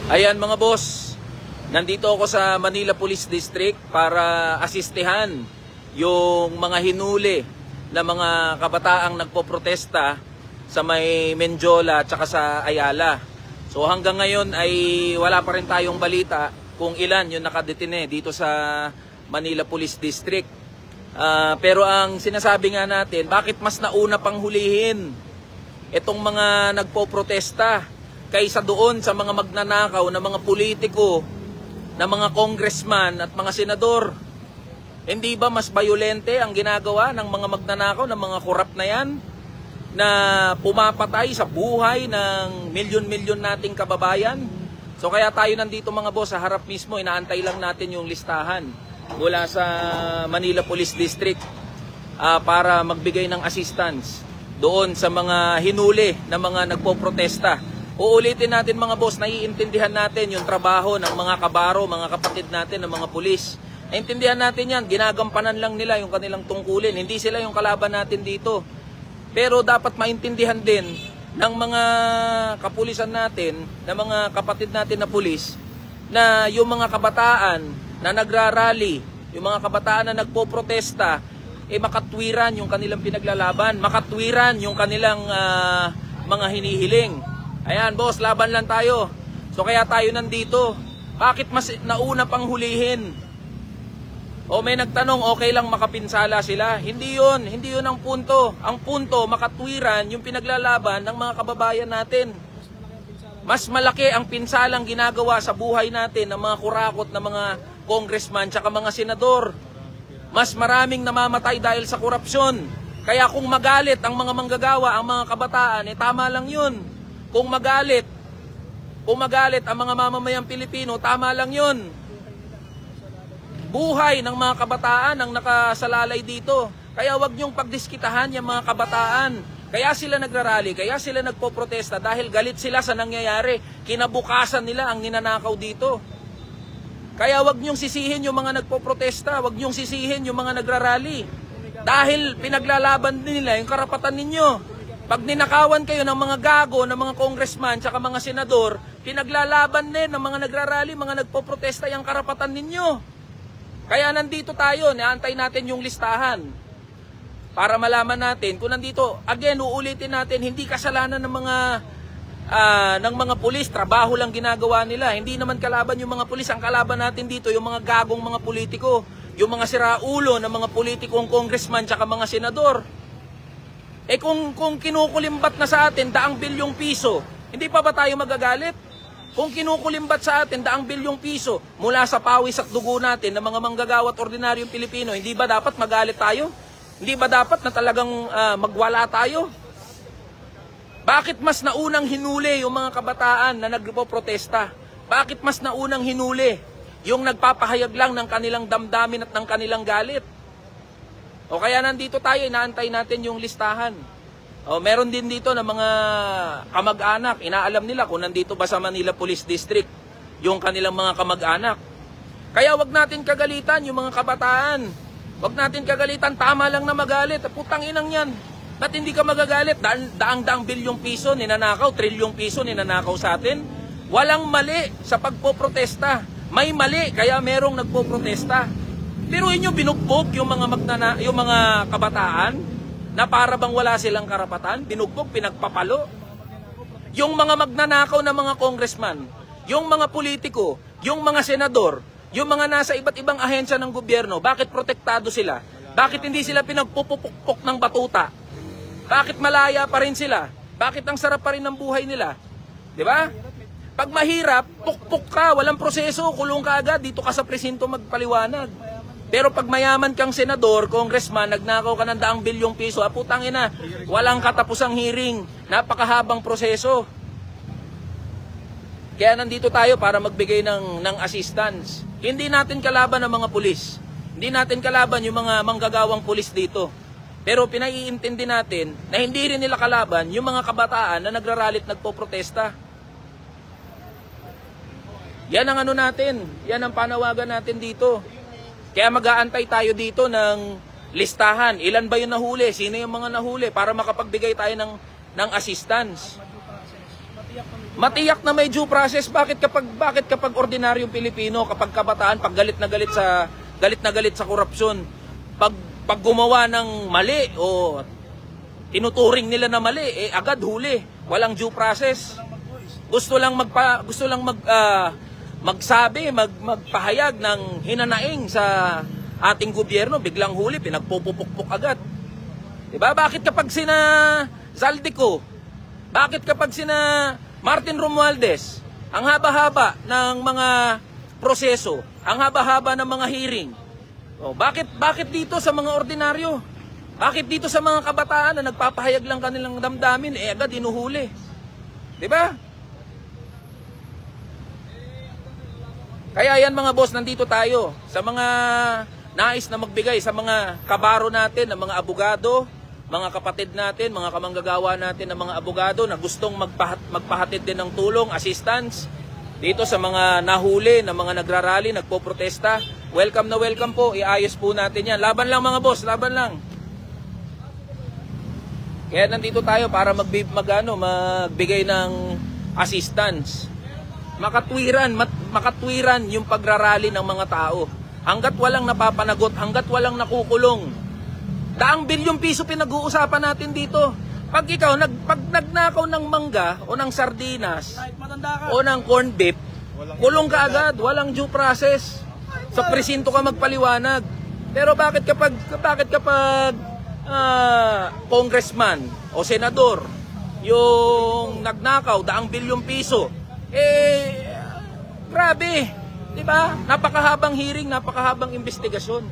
Ayan mga boss, nandito ako sa Manila Police District para asistehan yung mga hinuli na mga kabataang nagpoprotesta sa may Menjola at saka sa Ayala. So hanggang ngayon ay wala pa rin tayong balita kung ilan yung nakadetine dito sa Manila Police District. Pero ang sinasabi nga natin, bakit mas nauna pang hulihin itong mga nagpoprotesta kaysa doon sa mga magnanakaw na mga politiko, na mga congressman at mga senador? Hindi ba mas bayolente ang ginagawa ng mga magnanakaw, ng mga korap na yan, na pumapatay sa buhay ng milyon-milyon nating kababayan? So kaya tayo nandito mga boss, sa harap mismo, inaantay lang natin yung listahan mula sa Manila Police District para magbigay ng assistance doon sa mga hinuli na mga nagpoprotesta. Uulitin natin mga boss, naiintindihan natin yung trabaho ng mga kabaro, mga kapatid natin ng mga pulis. Naiintindihan natin yan, ginagampanan lang nila yung kanilang tungkulin. Hindi sila yung kalaban natin dito. Pero dapat maintindihan din ng mga kapulisan natin, ng mga kapatid natin na pulis, na yung mga kabataan na nagrarally, yung mga kabataan na nagpoprotesta, makatwiran yung kanilang pinaglalaban, makatwiran yung kanilang mga hinihiling. Ayan boss, laban lang tayo. So kaya tayo nandito. Bakit mas nauna pang hulihin? O may nagtanong, okay lang makapinsala sila? Hindi yun ang punto. Ang punto, makatwiran yung pinaglalaban ng mga kababayan natin. Mas malaki ang pinsalang ginagawa sa buhay natin ng mga kurakot na mga congressman tsaka mga senador. Mas maraming namamatay dahil sa korupsyon. Kaya kung magalit ang mga manggagawa, ang mga kabataan, tama lang yun. Kung magalit ang mga mamamayang Pilipino, tama lang yun. Buhay ng mga kabataan ang nakasalalay dito. Kaya wag niyong pagdiskitahan yung mga kabataan. Kaya sila nagrarally, kaya sila nagpoprotesta dahil galit sila sa nangyayari. Kinabukasan nila ang ninanakaw dito. Kaya wag niyong sisihin yung mga nagpoprotesta, wag niyong sisihin yung mga nagrarally. Dahil pinaglalaban nila yung karapatan ninyo. Pag ninakawan kayo ng mga gago, ng mga congressman, tsaka mga senador, pinaglalaban din ng mga nagrarally, mga nagpoprotesta yung karapatan ninyo. Kaya nandito tayo, naantay natin yung listahan. Para malaman natin kung nandito, again, uulitin natin, hindi kasalanan ng mga pulis, trabaho lang ginagawa nila. Hindi naman kalaban yung mga pulis, ang kalaban natin dito, yung mga gagong mga politiko, yung mga siraulo ng mga politikong congressman, tsaka mga senador. Kung kinukulimbat na sa atin daang bilyong piso, hindi pa ba tayo magagalit? Kung kinukulimbat sa atin daang bilyong piso mula sa pawis at dugo natin ng mga manggagawa at ordinaryong Pilipino, hindi ba dapat magalit tayo? Hindi ba dapat na talagang magwala tayo? Bakit mas naunang hinuli yung mga kabataan na nagpoprotesta? Bakit mas naunang hinuli yung nagpapahayag lang ng kanilang damdamin at ng kanilang galit? O kaya nandito tayo, inaantay natin yung listahan. O meron din dito na mga kamag-anak, inaalam nila kung nandito ba sa Manila Police District yung kanilang mga kamag-anak. Kaya wag natin kagalitan yung mga kabataan. Wag natin kagalitan, tama lang na magalit. Putang inang yan. Ba't hindi ka magagalit? Daang bilyong piso ninanakaw, trilyong piso ninanakaw sa atin. Walang mali sa pagpoprotesta. May mali, kaya merong nagpoprotesta. Pero inyo binugbog yung mga kabataan na para bang wala silang karapatan, binugbog, pinagpapalo. Yung mga magnanakaw na mga congressman, yung mga politiko, yung mga senador, yung mga nasa iba't ibang ahensya ng gobyerno, bakit protektado sila? Bakit hindi sila pinagpupukpok ng batuta? Bakit malaya pa rin sila? Bakit ang sarap pa rin ng buhay nila? 'Di ba? Pag mahirap, pukpok ka, walang proseso, kulong ka agad, dito ka sa presinto magpaliwanag. Pero pag mayaman kang senador, congressman, nagnakaw ka ng daang bilyong piso, putang ina, walang katapusang hearing, napakahabang proseso. Kaya nandito tayo para magbigay ng assistance. Hindi natin kalaban ang mga pulis. Hindi natin kalaban yung mga manggagawang pulis dito. Pero pinaiintindi natin na hindi rin nila kalaban yung mga kabataan na nagrarally at nagpoprotesta. Yan ang ano natin, yan ang panawagan natin dito. Kaya mag-aantay tayo dito ng listahan. Ilan ba yung nahuli? Sino yung mga nahuli? Para makapagbigay tayo ng assistance. Matiyak na may due process. Bakit kapag ordinaryong Pilipino, kapag kabataan, pag galit na galit sa korupsyon, pag gumawa ng mali o tinuturing nila na mali, agad huli. Walang due process. Gusto lang magpahayag ng hinanaing sa ating gobyerno, biglang huli, pinagpupukpok agad. Diba? Bakit kapag sina Zaldico, bakit kapag sina Martin Romualdez, ang haba-haba ng mga proseso, ang haba-haba ng mga hearing, bakit dito sa mga ordinaryo? Bakit dito sa mga kabataan na nagpapahayag lang kanilang damdamin, agad inuhuli? Diba? Kaya yan mga boss, nandito tayo sa mga nais na magbigay sa mga kabaro natin, ng mga abogado, mga kapatid natin, mga kamanggagawa natin ng mga abogado na gustong magpahatid din ng tulong, assistance dito sa mga nahuli, na mga nagrarally, nagpo-protesta. Welcome na welcome po, iayos po natin yan. Laban lang mga boss, laban lang. Kaya nandito tayo para magbigay ng assistance. Makatwiran yung pagrarally ng mga tao. Hanggat walang napapanagot, hanggat walang nakukulong. Daang bilyong piso pinag-uusapan natin dito. Pag ikaw, pag nagnakaw ng mangga o ng sardinas o ng corn beef, kulong ka agad, walang due process. Sa presinto ka magpaliwanag. Pero bakit kapag congressman o senador yung nagnakaw daang bilyong piso, grabe, di ba? Napakahabang hearing, napakahabang investigasyon.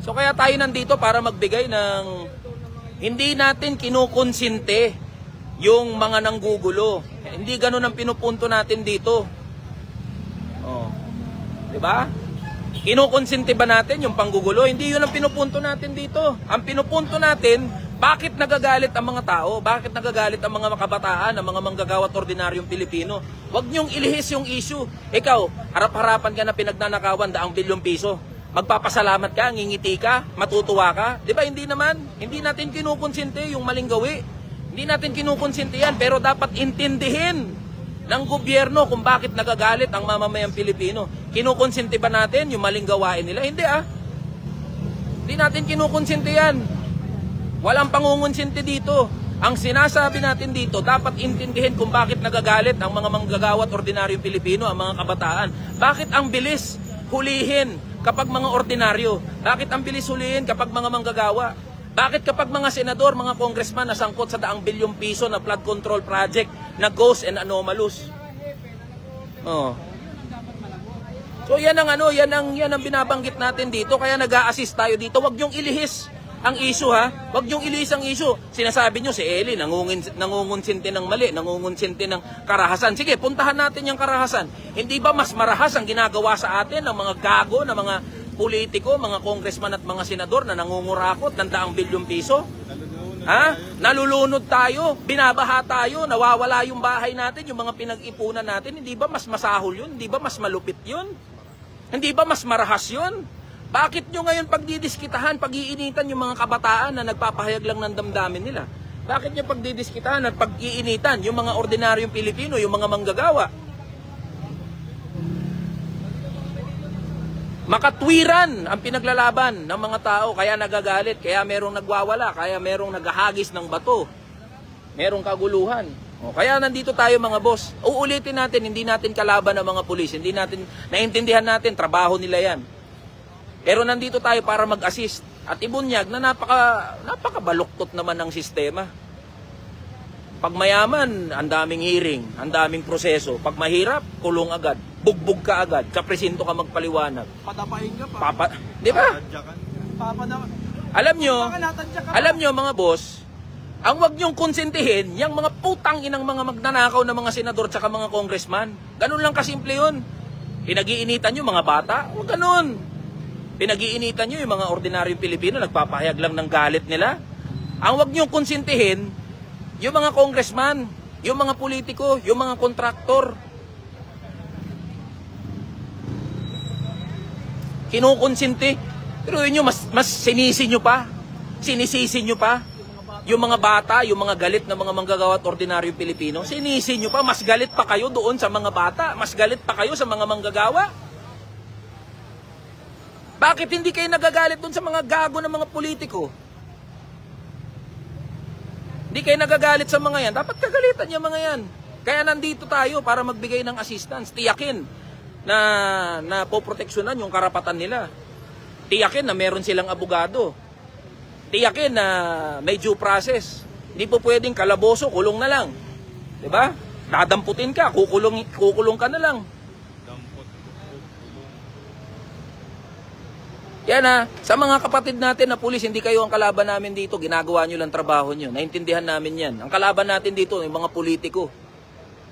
So kaya tayo nandito para magbigay ng, hindi natin kinukonsinte yung mga nanggugulo. Hindi ganun ang pinupunto natin dito. Di ba? Kinukonsinte ba natin yung panggugulo? Hindi yun ang pinupunto natin dito. Ang pinupunto natin, bakit nagagalit ang mga tao? Bakit nagagalit ang mga kabataan, ang mga manggagawa at ordinaryong Pilipino? Huwag niyong ilihis yung issue. Ikaw, harap-harapan ka na pinagnanakawan daang bilyong piso. Magpapasalamat ka, ngingiti ka, matutuwa ka. Di ba? Hindi naman. Hindi natin kinukonsinte yung maling gawi. Hindi natin kinukonsinte yan. Pero dapat intindihin ng gobyerno kung bakit nagagalit ang mamamayang Pilipino. Kinukonsinte ba natin yung maling gawain nila? Hindi Hindi natin kinukonsinte yan. Walang pangungonsinti dito. Ang sinasabi natin dito, dapat intindihin kung bakit nagagalit ang mga manggagawa at ordinaryong Pilipino, ang mga kabataan. Bakit ang bilis hulihin kapag mga ordinaryo? Bakit ang bilis hulihin kapag mga manggagawa? Bakit kapag mga senador, mga congressman nasangkot sa daang bilyong piso na flood control project na ghost and anomalous? So yan ang binabanggit natin dito, kaya nag-a-assist tayo dito. Huwag niyong ilihis ang issue Huwag niyong ilihis ang issue. Sinasabi niyo si Eli nangungonsinti ng mali, nangungonsinti ng karahasan. Sige, puntahan natin yung karahasan. Hindi ba mas marahas ang ginagawa sa atin ng mga gago, ng mga politiko, mga congressman at mga senador na nangungurakot ng daang bilyong piso? Nalulunod tayo, binabaha tayo, nawawala yung bahay natin, yung mga pinag-ipunan natin. Hindi ba mas masahol yun? Hindi ba mas malupit yun? Hindi ba mas marahas yun? Bakit nyo ngayon pagdidiskitahan, pag-iinitan yung mga kabataan na nagpapahayag lang ng damdamin nila? Bakit nyo pagdidiskitahan at pag-iinitan yung mga ordinaryong Pilipino, yung mga manggagawa? Makatwiran ang pinaglalaban ng mga tao, kaya nagagalit, kaya merong nagwawala, kaya merong naghahagis ng bato, merong kaguluhan. Kaya nandito tayo mga boss. Uulitin natin, hindi natin kalaban ng mga pulis, hindi natin, naintindihan natin, trabaho nila yan. Pero nandito tayo para mag-assist at ibunyag na napakabaluktot naman ng sistema. Pag mayaman, ang daming hearing, ang daming proseso. Pag mahirap, kulong agad, bugbog ka agad, sa presinto ka magpaliwanag. Patapain ka pa. Di ba? Alam nyo mga boss, ang wag nyong konsentihin, yung mga putang inang mga magnanakaw na mga senador tsaka mga congressman. Ganun lang kasimple yun. Pinag-iinitan nyo mga bata? Huwag ganun. Pinag-iinitan nyo yung mga ordinaryong Pilipino, nagpapahayag lang ng galit nila. Ang wag nyo konsintihin, yung mga congressman, yung mga politiko, yung mga kontraktor. Kinukonsinti. Pero yun mas sinisi nyo pa. Sinisisi nyo pa. Yung mga bata, yung mga galit na mga manggagawa at ordinaryong Pilipino, sinisi nyo pa, mas galit pa kayo doon sa mga bata, mas galit pa kayo sa mga manggagawa. Bakit hindi kayo nagagalit doon sa mga gago ng mga politiko? Hindi kayo nagagalit sa mga yan, dapat kagalitan yung mga yan. Kaya nandito tayo para magbigay ng assistance, tiyakin na poproteksyonan yung karapatan nila. Tiyakin na meron silang abogado. Tiyakin na may due process. Hindi po pwedeng kalaboso, kulong na lang. 'Di ba? Dadamputin ka, kukulong ka na lang. Yan sa mga kapatid natin na pulis, hindi kayo ang kalaban namin dito, ginagawa nyo lang trabaho nyo. Naintindihan namin yan. Ang kalaban natin dito, yung mga politiko.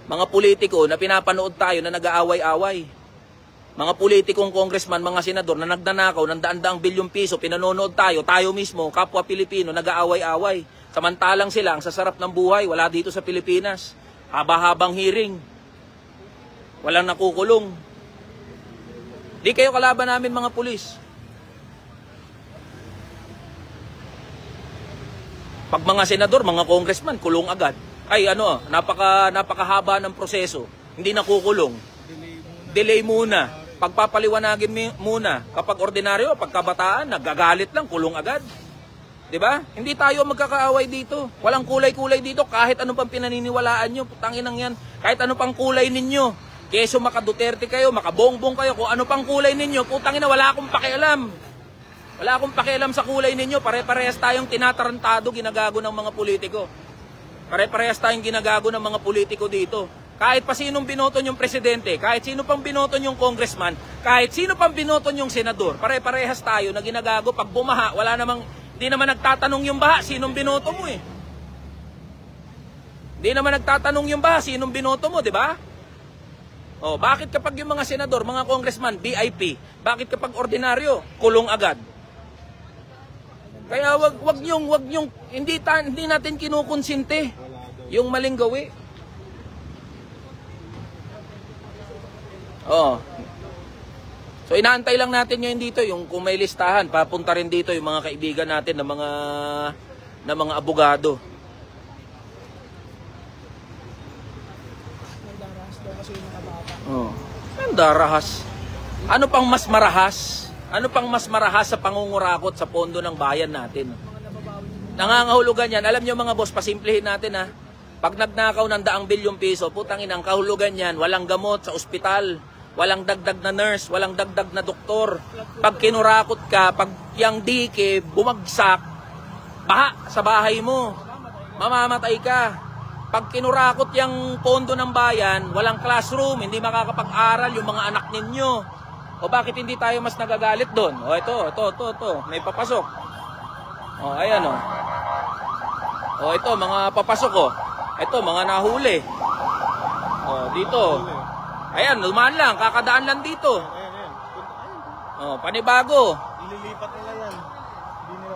Mga politiko na pinapanood tayo na nag-aaway-away. Mga politikong congressman, mga senador na nagnanakaw ng daan-daang bilyong piso, pinanonood tayo mismo, kapwa Pilipino, nag-aaway-away. Samantalang sila, ang sasarap ng buhay, wala dito sa Pilipinas. Haba-habang hearing. Walang nakukulong. Di kayo kalaban namin mga pulis. Pag mga senador, mga congressman, kulong agad. Ay napakahaba ng proseso. Hindi nakukulong. Delay muna. Pagpapaliwanagin muna. Kapag ordinaryo, pagkabataan, nagagalit lang, kulong agad. 'Di ba? Hindi tayo magkakaaway dito. Walang kulay-kulay dito kahit ano pang pinaniniwalaan nyo. Putangin nang yan. Kahit ano pang kulay ninyo. Keso maka-Duterte kayo, maka-Bongbong kayo, kung ano pang kulay ninyo, putangin na wala akong pakialam. Wala akong pakialam sa kulay ninyo. Pare-parehas tayong tinatarantado, ginagago ng mga politiko. Pare-parehas tayong ginagago ng mga politiko dito. Kahit pa sinong binoto yung presidente, kahit sino pang binoto yung congressman, kahit sino pang binoto yung senador, pare-parehas tayo na ginagago. Pag bumaha, hindi naman nagtatanong yung baha, sinong binoto mo eh. Hindi naman nagtatanong yung baha, sinong binoto mo, di ba? Oh, bakit kapag yung mga senador, mga congressman, VIP, bakit kapag ordinaryo, kulong agad? Kaya wag nyong hindi natin kinukonsinte yung maling gawi. Oh. So inaantay lang natin ngayon dito yung kung may listahan, papunta rin dito yung mga kaibigan natin na mga abogado. Oh. Ang darahas. Ano pang mas marahas? Ano pang mas marahas sa pangungurakot sa pondo ng bayan natin? Nangangahulugan yan. Alam nyo mga boss, pasimplihin natin ha. Pag nagnakaw ng 100 bilyong piso, putangin ang kahulugan yan, walang gamot sa ospital, walang dagdag na nurse, walang dagdag na doktor. Pag kinurakot ka, pag yung dike bumagsak, baha sa bahay mo, mamamatay ka. Pag kinurakot yung pondo ng bayan, walang classroom, hindi makakapag-aral yung mga anak ninyo. O bakit hindi tayo mas nagagalit doon? O ito, may papasok. O ayan o. O ito, mga papasok o. Ito, mga nahuli. O dito. Ayan, lumaan lang, kakadaan lang dito. O, panibago. Ililipat nila yan. Hindi nila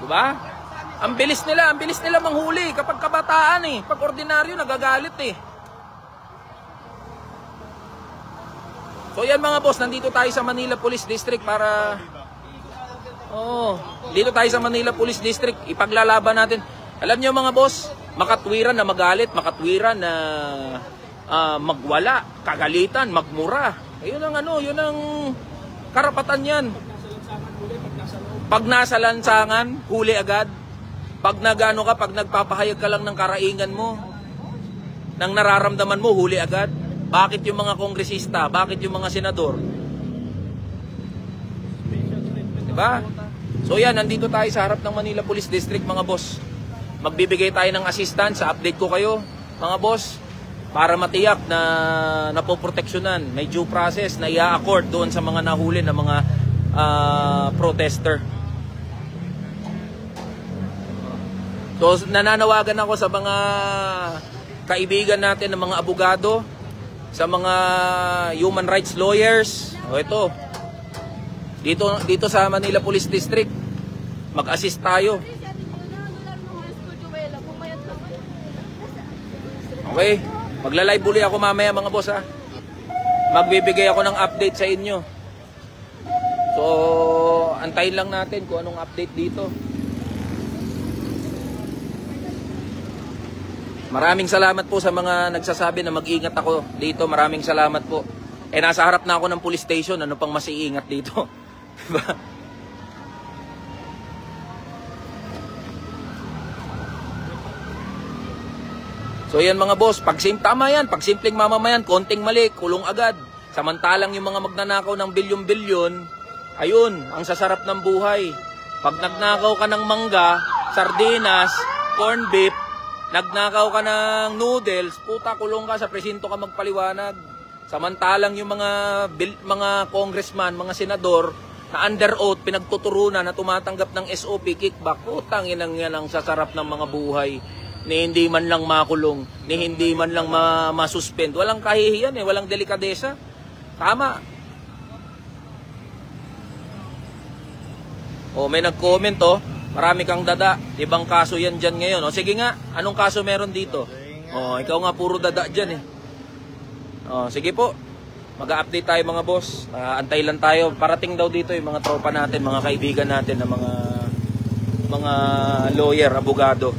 Diba? Ang bilis nila manghuli kapag kabataan eh. Pag ordinaryo, nagagalit eh. So yan mga boss, nandito tayo sa Manila Police District para dito tayo sa Manila Police District, ipaglalaban natin. Alam niyo mga boss, makatwiran na magalit, makatwiran na magwala, kagalitan, magmura. Yun ang karapatan yan. Pag nasa lansangan, huli agad. Pag pag nagpapahayag ka lang ng karaingan mo, ng nararamdaman mo, huli agad. Bakit yung mga kongresista? Bakit yung mga senador? Diba? So yan, nandito tayo sa harap ng Manila Police District mga boss. Magbibigay tayo ng assistance, update ko kayo mga boss, para matiyak na napoproteksyonan, may due process na i-accord doon sa mga nahuli na mga protester. So nananawagan ako sa mga kaibigan natin ng mga abogado, sa mga human rights lawyers. O ito, dito sa Manila Police District, mag-assist tayo. Okay, magla-live uli ako mamaya mga boss ha. Magbibigay ako ng update sa inyo. So, antayin lang natin kung anong update dito. Maraming salamat po sa mga nagsasabi na mag-ingat ako dito. Maraming salamat po. Nasa harap na ako ng police station. Ano pang mas iingat dito? Diba? So yan mga boss, tama yan, pag simpleng mamamayan, konting mali, kulong agad. Samantalang yung mga magnanakaw ng bilyon-bilyon, ayun, ang sasarap ng buhay. Pag nagnakaw ka ng mangga, sardinas, corn beef, nagnakaw ka ng noodles, puta, kulong ka, sa presinto ka magpaliwanag. Samantalang yung mga congressman, mga senador, na under oath, pinagtuturunan na tumatanggap ng SOP, kickback, putang inang yan ang sasarap ng mga buhay. Ni hindi man lang makulong, ni hindi man lang masuspend. Walang kahihiyan walang delikadesa. Tama. May nag-comment marami kang dada. Ibang kaso yan dyan ngayon. Sige nga, anong kaso meron dito? Ikaw nga puro dada dyan sige po. Mag-update tayo mga boss. Antay lang tayo. Parating daw dito yung mga tropa natin, mga kaibigan natin, na mga lawyer, abogado.